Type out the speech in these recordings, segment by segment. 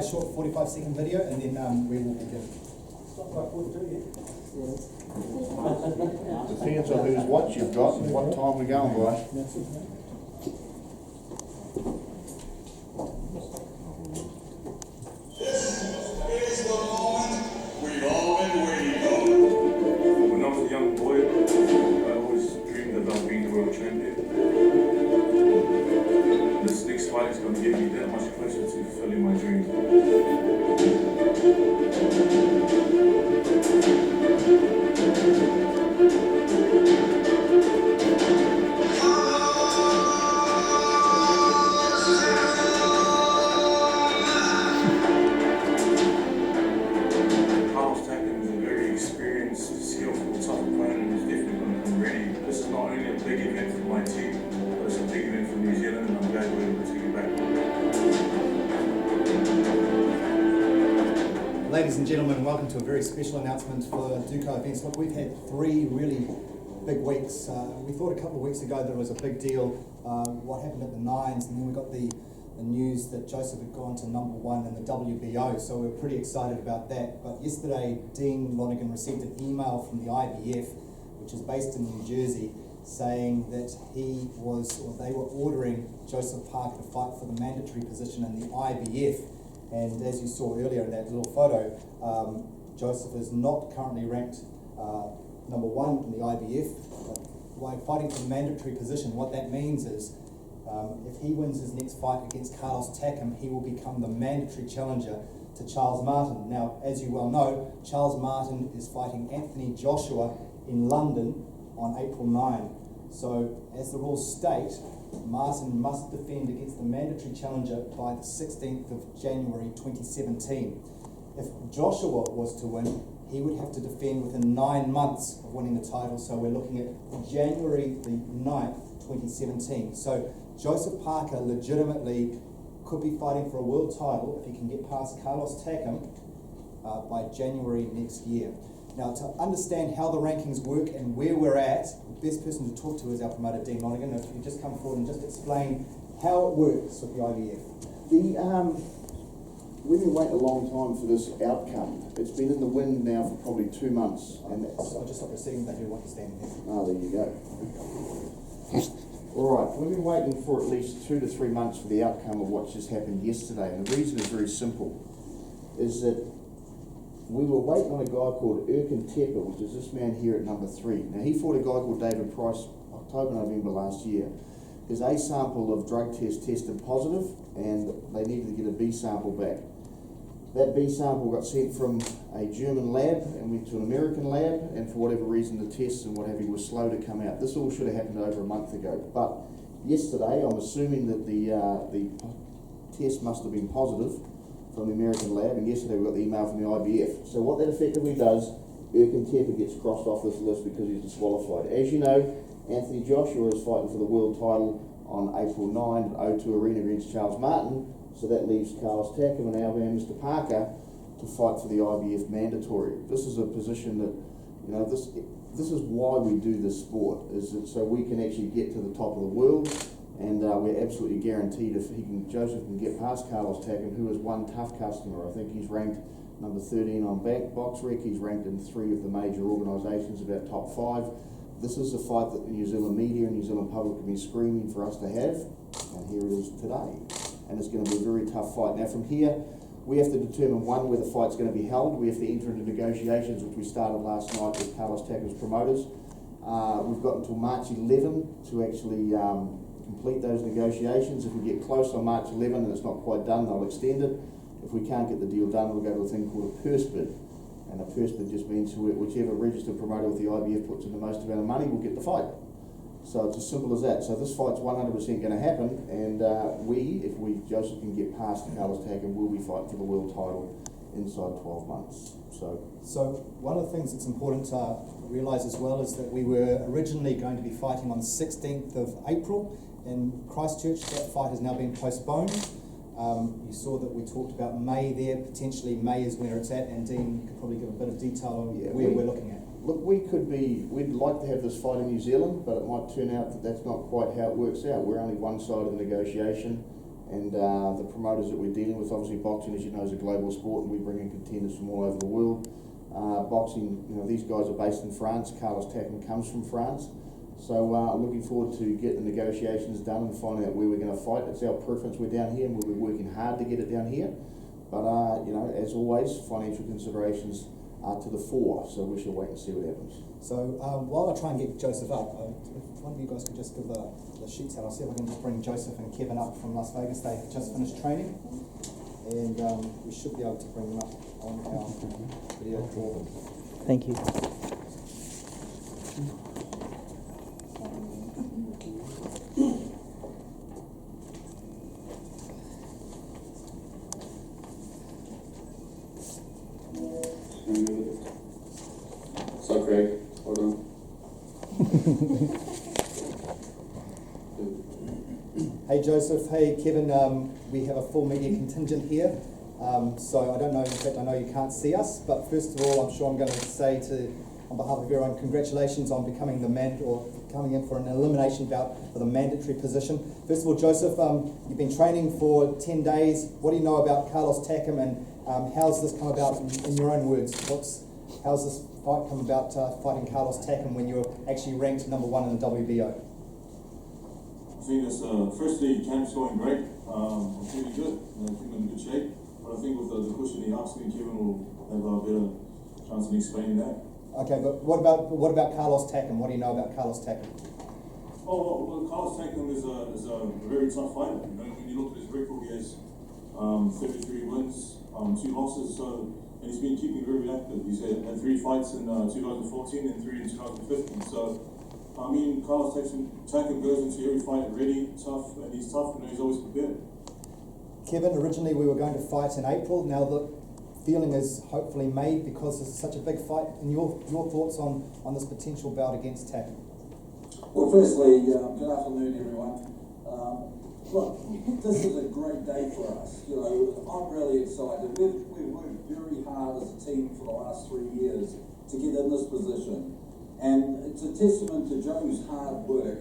short 45-second video and then we will begin. Depends on whose watch you've got and what time we're going by. This is the moment we've all been waiting for. When I was a young boy, I always dreamed about being the world champion. This next fight is going to get me that much closer to fulfilling my dream. Takam is a very experienced, skillful, tough opponent who's definitely going to come ready. This is not only a big event for my team, but it's a big event for New Zealand, and I'm glad we're able to take it back. Ladies and gentlemen, welcome to a very special announcement for Duco events. Look, we've had 3 really big weeks. We thought a couple of weeks ago that it was a big deal, what happened at the Nines, and then we got the news that Joseph had gone to number 1 in the WBO, so we were pretty excited about that. But yesterday, Dean Lonergan received an email from the IBF, which is based in New Jersey, saying that they were ordering Joseph Parker to fight for the mandatory position in the IBF. And as you saw earlier in that little photo, Joseph is not currently ranked number 1 in the IBF. But by fighting for the mandatory position, what that means is if he wins his next fight against Carlos Takam, he will become the mandatory challenger to Charles Martin. Now, as you well know, Charles Martin is fighting Anthony Joshua in London on April 9. So, as the rules state, Martin must defend against the mandatory challenger by the 16th of January 2017. If Joshua was to win, he would have to defend within 9 months of winning the title. So we're looking at January the 9th, 2017. So Joseph Parker legitimately could be fighting for a world title if he can get past Carlos Takam by January next year. Now, to understand how the rankings work and where we're at, the best person to talk to is our promoter, Dean Lonergan. If you could just come forward and just explain how it works with the IBF. We've been waiting a long time for this outcome. It's been in the wind now for probably 2 months. And I'll just stop for a second, they do want to stand there. oh, there you go. All right, we've been waiting for at least 2 to 3 months for the outcome of what just happened yesterday. And the reason is very simple, is that we were waiting on a guy called Erkin Tepper, which is this man here at number 3. Now, he fought a guy called David Price October, November last year. His A sample of drug test tested positive, and they needed to get a B sample back. That B sample got sent from a German lab and went to an American lab, and for whatever reason the tests and what have you were slow to come out. This all should have happened over a month ago, but yesterday I'm assuming that the test must have been positive from the American lab, and yesterday we got the email from the IBF. So what that effectively does, Erkin Tepper gets crossed off this list because he's disqualified. As you know, Anthony Joshua is fighting for the world title on April 9 at O2 Arena against Charles Martin. So that leaves Carlos Takam and our man Mr. Parker to fight for the IBF mandatory. This is a position that, you know, this is why we do this sport, is that so we can actually get to the top of the world, and we're absolutely guaranteed if Joseph can get past Carlos Takam, who is one tough customer. I think he's ranked number 13 on BoxRec. He's ranked in 3 of the major organisations, about top 5. This is a fight that the New Zealand media and New Zealand public have been screaming for us to have, and here it is today. And it's going to be a very tough fight. Now from here, we have to determine, 1, where the fight's going to be held. We have to enter into negotiations, which we started last night with Carlos Takam's promoters. We've got until March 11 to actually complete those negotiations. If we get close on March 11 and it's not quite done, they'll extend it. If we can't get the deal done, we'll go to a thing called a purse bid. And a purse bid just means whichever registered promoter with the IBF puts in the most amount of money will get the fight. So it's as simple as that. So this fight's 100% going to happen, and if Joseph can get past Carlos Takam, we'll be fighting for the world title inside 12 months. So one of the things that's important to realise as well is that we were originally going to be fighting on the 16th of April in Christchurch. That fight has now been postponed. You saw that we talked about May there. Potentially May is where it's at, and Dean, you could probably give a bit of detail on where we're looking at. Look, we'd like to have this fight in New Zealand, but it might turn out that that's not quite how it works out. We're only one side of the negotiation, and the promoters that we're dealing with. Obviously, boxing, as you know, is a global sport, and we bring in contenders from all over the world. Boxing, these guys are based in France. Carlos Takam comes from France. So looking forward to getting the negotiations done and finding out where we're going to fight. It's our preference. We're down here, and we'll be working hard to get it down here. But as always, financial considerations are to the fore. So we shall wait and see what happens. So while I try and get Joseph up, if one of you guys could just give the sheets out, I'll see if I can just bring Joseph and Kevin up from Las Vegas. They just finished training, and we should be able to bring them up on our video call. Thank you. So Craig, hold on. Hey Joseph, hey Kevin, we have a full media contingent here. So I don't know, in fact I know you can't see us, but first of all I'm sure I'm going to say on behalf of everyone, congratulations on becoming coming in for an elimination bout for the mandatory position. First of all, Joseph, you've been training for 10 days. What do you know about Carlos Takam, and how's this come about in your own words? How's this fight come about, fighting Carlos Takam when you're actually ranked #1 in the WBO? I think that's, firstly, camp's going great. I'm feeling good. I'm feeling in good shape. But I think with the question he asked me, Kevin will have a better chance of explaining that. Okay, but what about Carlos Takam? What do you know about Carlos Takam? Oh, well, Carlos Takam is a very tough fighter. When you look at his record, he has 33 wins, 2 losses. And he's been keeping very active. He's had 3 fights in 2014 and 3 in 2015. So, I mean, Carlos Takam goes into every fight ready, tough, and he's tough, and he's always prepared. Kevin, originally we were going to fight in April. Now the feeling is hopefully made because this is such a big fight. And your thoughts on this potential bout against Takam? Well, firstly, good afternoon, everyone. Look, this is a great day for us. I'm really excited. We've worked very hard as a team for the last 3 years to get in this position. And it's a testament to Joe's hard work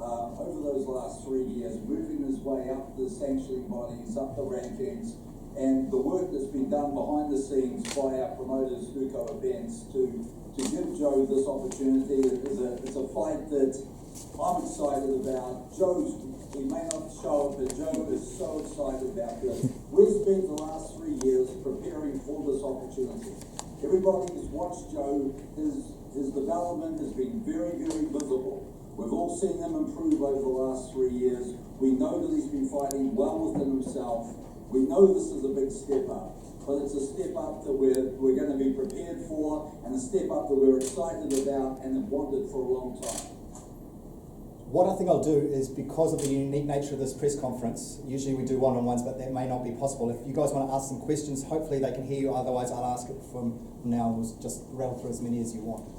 over those last 3 years, moving his way up the sanctioning bodies, up the rankings, and the work that's been done behind the scenes by our promoters, Duco Events, to give Joe this opportunity. It's a fight that I'm excited about. He may not show it, but Joe is so excited about this. We've spent the last 3 years preparing for this opportunity. Everybody who's watched Joe, his development has been very, very visible. We've all seen him improve over the last 3 years. We know that he's been fighting well within himself. We know this is a big step up, but it's a step up that we're going to be prepared for, and a step up that we're excited about and have wanted for a long time. What I think I'll do is, because of the unique nature of this press conference, usually we do one-on-ones, but that may not be possible. If you guys want to ask some questions, hopefully they can hear you. Otherwise, I'll ask it from now. We'll just rattle through as many as you want.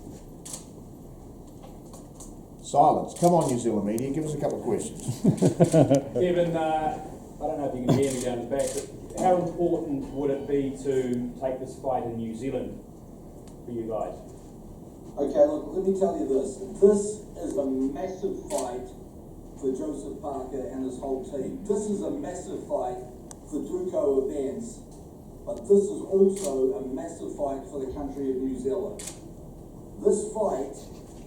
Silence. Come on, New Zealand media. Give us a couple of questions. Kevin, I don't know if you can hear me down the back, but how important would it be to take this fight in New Zealand for you guys? Okay, look, let me tell you this. This is a massive fight for Joseph Parker and his whole team. This is a massive fight for Duco Events, but this is also a massive fight for the country of New Zealand. This fight,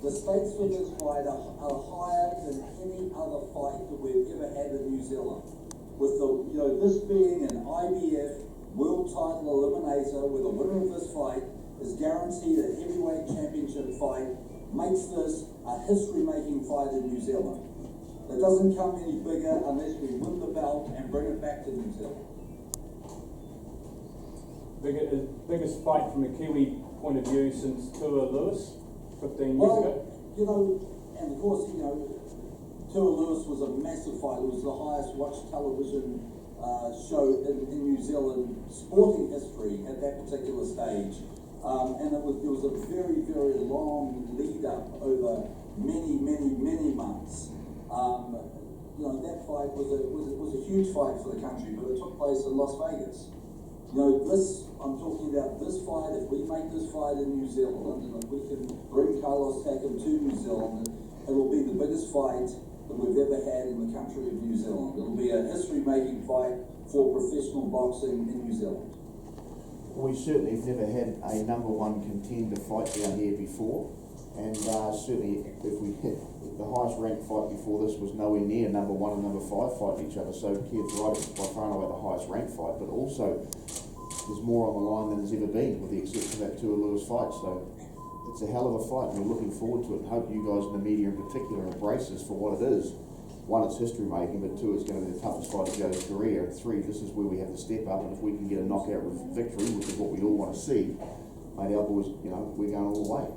the stakes for this fight are higher than any other fight that we've ever had in New Zealand. With this being an IBF World Title Eliminator, where the winner of this fight is guaranteed a heavyweight championship fight, makes this a history-making fight in New Zealand. It doesn't come any bigger unless we win the belt and bring it back to New Zealand. Biggest fight from a Kiwi point of view since Tua Lewis 15 years ago? And of course, Tua Lewis was a massive fight. It was the highest watched television show in New Zealand sporting history at that particular stage. And there was a very, very long lead up over many, many, many months. That fight was a huge fight for the country, but it took place in Las Vegas. I'm talking about this fight. If we make this fight in New Zealand, and if we can bring Carlos Takam to New Zealand, it will be the biggest fight that we've ever had in the country of New Zealand. It'll be a history-making fight for professional boxing in New Zealand. We certainly have never had a number one contender fight down here before, and certainly if we hit the highest ranked fight before this was nowhere near number one and number five fighting each other, so Kev's right, it's by far and away the highest ranked fight, but also there's more on the line than there's ever been, with the exception of that Tua Lewis fight, so it's a hell of a fight and we're looking forward to it, and hope you guys in the media in particular embrace this for what it is. One, it's history making, but two, it's going to be the toughest fight of Joe's career. Three, this is where we have to step up, and if we can get a knockout victory, which is what we all want to see, mate, our boys, you know, we're going all the way.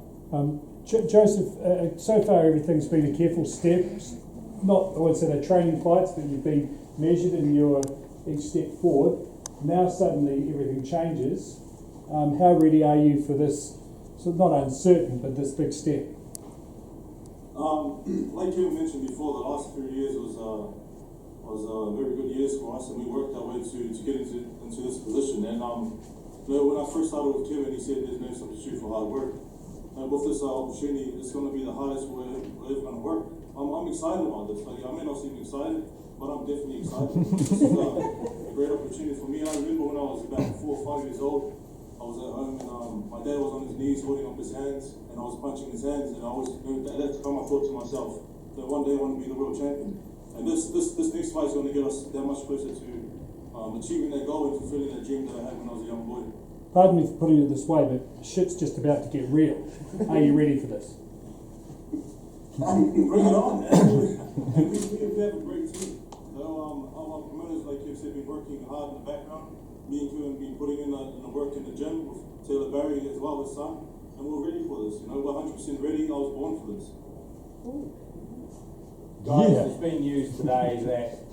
Joseph, so far everything's been a careful step. Not, I would say they're training fights, but you've been measured in your each step forward. Now suddenly everything changes. How ready are you for this, so not uncertain, but this big step? Like Kevin mentioned before, the last few years was very good years for us, and we worked our way to get into this position. And you know, when I first started with Kevin, he said there's no substitute for hard work. And with this opportunity, it's going to be the hardest we're ever going to work. I'm excited about this. Like, I may not seem excited, but I'm definitely excited. This is a great opportunity for me. I remember when I was about 4 or 5 years old, I was at home and my dad was on his knees holding up his hands, and I was punching his hands, and at that time I thought to myself that one day I want to be the world champion. And this next fight is going to get us that much closer to achieving that goal and fulfilling that dream that I had when I was a young boy. Pardon me for putting it this way, but shit's just about to get real. Are you ready for this? Bring it on, man. we have a great team. So, our promoters, like Kev said, been working hard in the background. Me and Kevin have been putting in the work in the gym with Taylor Barry as well, his son, and we're ready for this. You know, we're 100% ready. I was born for this. Guys, it's been news today that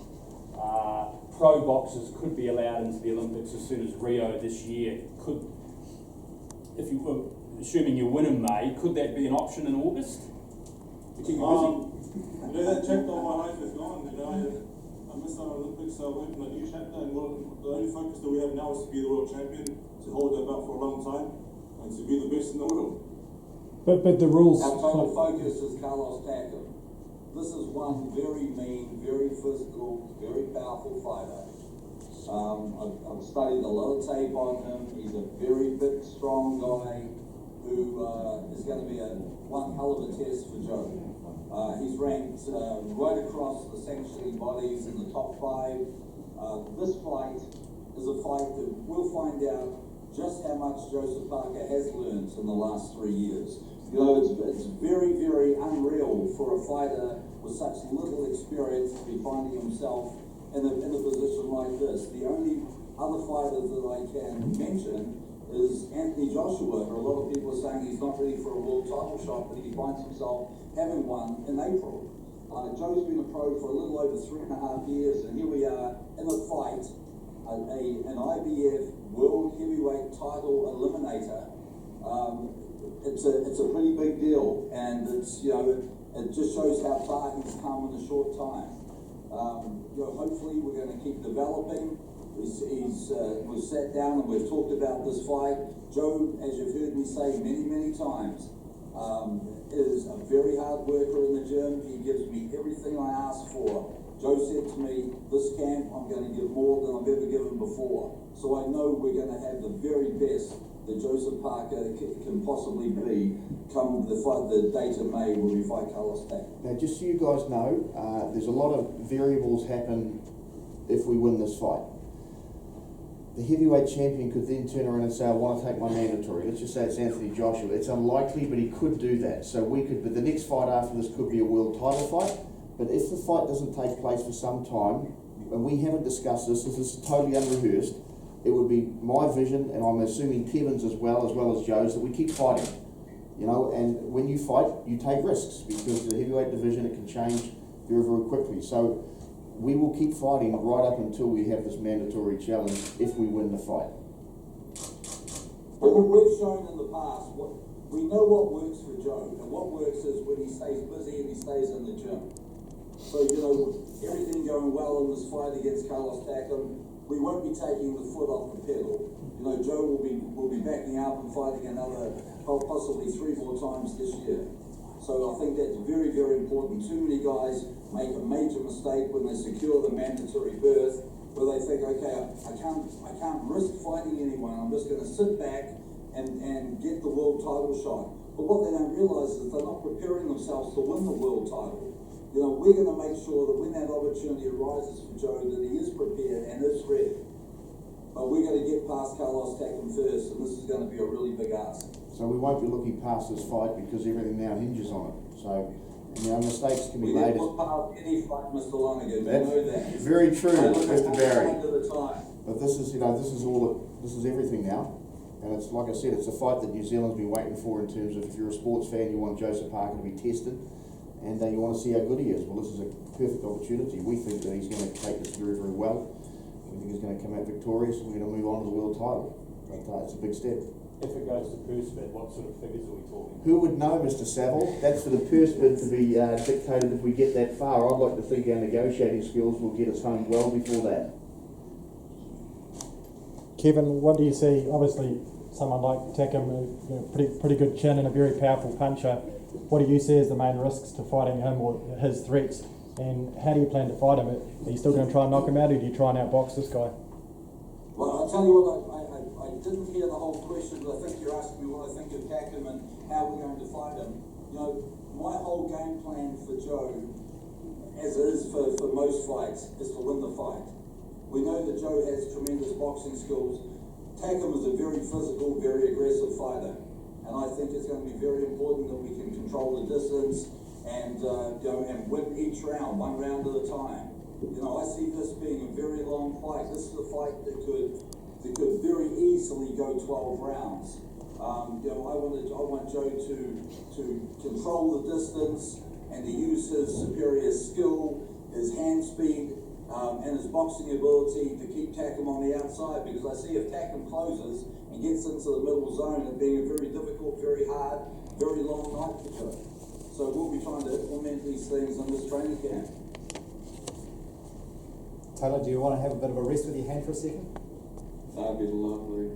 pro boxers could be allowed into the Olympics as soon as Rio this year. Could, if you were assuming you win in May, could that be an option in August? You know, that chapter of my life is gone. You know, I missed out on Olympics, so I went on a new chapter, and the only focus that we have now is to be the world champion, to hold that belt for a long time, and to be the best in the world. But the rules. Our total focus is Carlos Takam. This is one very mean, very physical, very powerful fighter. I've studied a lot of tape on him. He's a very big, strong guy who is going to be one hell of a test for Joe. He's ranked right across the sanctioning bodies in the top 5. This fight is a fight that we'll find out just how much Joseph Parker has learned in the last 3 years. You know, it's very, very unreal for a fighter with such little experience to be finding himself in a position like this. The only other fighter that I can mention is Anthony Joshua, who a lot of people are saying he's not ready for a world title shot, but he finds himself having one in April. Joe's been a pro for a little over 3.5 years, and here we are in a fight, an IBF World Heavyweight Title Eliminator. It's a pretty big deal, and it's, you know, it just shows how far he's come in a short time. You know, hopefully we're going to keep developing. We've sat down and we've talked about this fight. Joe, as you've heard me say many times, is a very hard worker in the gym. He gives me everything I ask for. Joe said to me, this camp I'm going to give more than I've ever given before. So I know we're going to have the very best that Joseph Parker can possibly be come the date of May when we fight Carlos Takam. Now, just so you guys know, there's a lot of variables happen if we win this fight. The heavyweight champion could then turn around and say, I want to take my mandatory. Let's just say it's Anthony Joshua. It's unlikely, but he could do that. So we could, but the next fight after this could be a world title fight. But if the fight doesn't take place for some time, and we haven't discussed this is totally unrehearsed, it would be my vision, and I'm assuming Kevin's as well as Joe's, that we keep fighting. You know, and when you fight, you take risks, because the heavyweight division, it can change very, very quickly. So we will keep fighting right up until we have this mandatory challenge if we win the fight. We've shown in the past, we know what works for Joe, and what works is when he stays busy and he stays in the gym. So, you know, everything going well in this fight against Carlos Takam, we won't be taking the foot off the pedal. You know, Joe will be backing up and fighting another, possibly 3 more times this year. So I think that's very, very important. Too many guys make a major mistake when they secure the mandatory berth, where they think, okay, I can't risk fighting anyone. I'm just going to sit back and get the world title shot. But what they don't realise is they're not preparing themselves to win the world title. You know, we're going to make sure that when that opportunity arises for Joe, that he is prepared and is ready. But we're going to get past Carlos Takam first, and this is going to be a really big ask. So we won't be looking past this fight because everything now hinges on it. So, you know, mistakes can be We made. didn't look past any fight, Mr. Lonergan. You know that. Very true, They look Mr. at Barry. one at a time. But this is, you know, this is everything now. And it's, like I said, it's a fight that New Zealand's been waiting for in terms of, if you're a sports fan, you want Joseph Parker to be tested, and you want to see how good he is. Well, this is a perfect opportunity. We think that he's going to take this very, very well. We think he's going to come out victorious, and we're going to move on to the world title. But it's a big step. If it goes to purse bid, what sort of figures are we talking? Who would know, Mr. Saville? That's for the purse bid to be dictated if we get that far. I'd like to think our negotiating skills will get us home well before that. Kevin, what do you see? Obviously, someone like Takam, pretty good chin and a very powerful puncher. What do you see as the main risks to fighting him or his threats? And how do you plan to fight him? Are you still going to try and knock him out, or do you try and outbox this guy? Well, I'll tell you what, I didn't hear the whole question, but I think you're asking me what I think of Takam and how we're going to fight him. You know, my whole game plan for Joe, as it is for most fights, is to win the fight. We know that Joe has tremendous boxing skills. Takam is a very physical, very aggressive fighter, and I think it's going to be very important that we can control the distance and you know, and win each round, one round at a time. You know, I see this being a very long fight. This is a fight that could very easily go 12 rounds. You know, I want Joe to control the distance and to use his superior skill, his hand speed, and his boxing ability to keep Takam on the outside, because I see if Takam closes and gets into the middle zone, it being a very difficult, very hard, very long night for Joe. So we'll be trying to implement these things in this training camp. Taylor, do you want to have a bit of a rest with your hand for a second? That'd be lovely.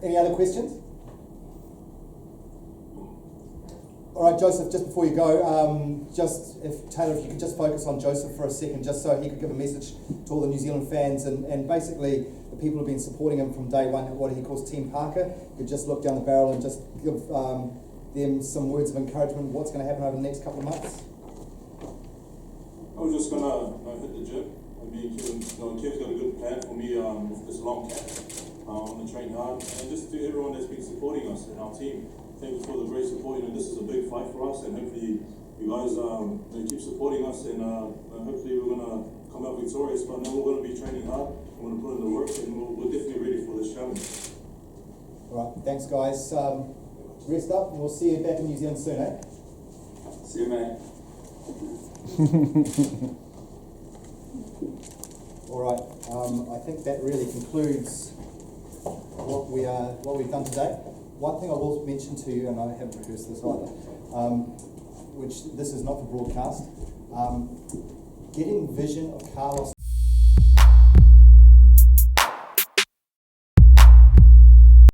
Any other questions? All right, Joseph, just before you go, Taylor, if you could just focus on Joseph for a second, just so he could give a message to all the New Zealand fans and basically the people who've been supporting him from day one, what he calls Team Parker. Could just look down the barrel and just give them some words of encouragement. What's going to happen over the next couple of months? I was just gonna hit the gym. I mean, Kev's got a good plan for me with this long camp. I'm gonna train hard, and just to everyone that's been supporting us and our team, thank you for the great support. You know, this is a big fight for us, and hopefully you guys keep supporting us, and hopefully we're gonna come out victorious. But now we're gonna be training hard. We're gonna put in the work, and we're definitely ready for this challenge. All right, thanks, guys. Rest up, and we'll see you back in New Zealand soon, eh? See you, mate. All right, I think that really concludes what we've done today. One thing I will mention to you, and I haven't rehearsed this either, which this is not for broadcast, getting vision of Carlos